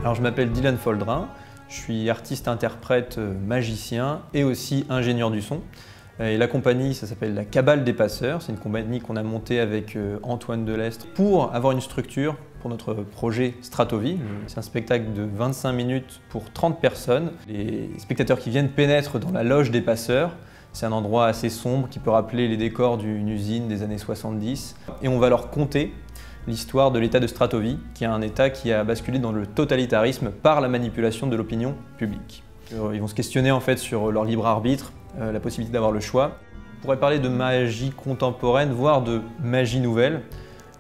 Alors je m'appelle Dylan Foldrin, je suis artiste-interprète magicien et aussi ingénieur du son. Et la compagnie, ça s'appelle la Cabale des Passeurs, c'est une compagnie qu'on a montée avec Antoine Delestre pour avoir une structure pour notre projet Stratovie. C'est un spectacle de 25 minutes pour 30 personnes. Les spectateurs qui viennent pénètrent dans la loge des passeurs. C'est un endroit assez sombre qui peut rappeler les décors d'une usine des années 70. Et on va leur conter l'histoire de l'état de Stratovie, qui est un état qui a basculé dans le totalitarisme par la manipulation de l'opinion publique. Ils vont se questionner en fait sur leur libre arbitre, la possibilité d'avoir le choix. On pourrait parler de magie contemporaine, voire de magie nouvelle,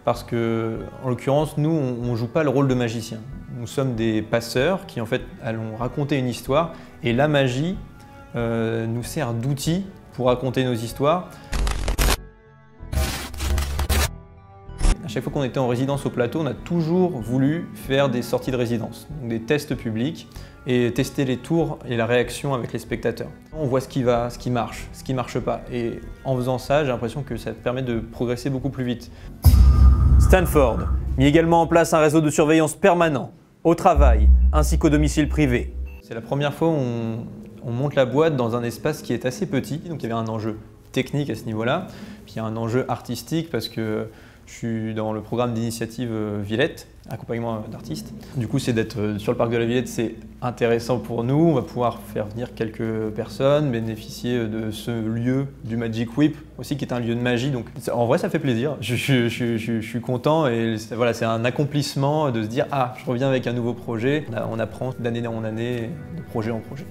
parce que, en l'occurrence, nous, on ne joue pas le rôle de magicien. Nous sommes des passeurs qui en fait allons raconter une histoire, et la magie nous sert d'outil pour raconter nos histoires. À chaque fois qu'on était en résidence au plateau, on a toujours voulu faire des sorties de résidence, donc des tests publics, et tester les tours et la réaction avec les spectateurs. On voit ce qui va, ce qui marche pas. Et en faisant ça, j'ai l'impression que ça permet de progresser beaucoup plus vite. Stanford mit également en place un réseau de surveillance permanent, au travail, ainsi qu'au domicile privé. C'est la première fois où on monte la boîte dans un espace qui est assez petit, donc il y avait un enjeu technique à ce niveau-là, puis il y a un enjeu artistique parce que je suis dans le programme d'initiative Villette, accompagnement d'artistes. Du coup, c'est d'être sur le parc de la Villette, c'est intéressant pour nous. On va pouvoir faire venir quelques personnes, bénéficier de ce lieu du Magic Whip aussi, qui est un lieu de magie. Donc, en vrai, ça fait plaisir. Je suis content et voilà, c'est un accomplissement de se dire « Ah, je reviens avec un nouveau projet ». On apprend d'année en année, de projet en projet.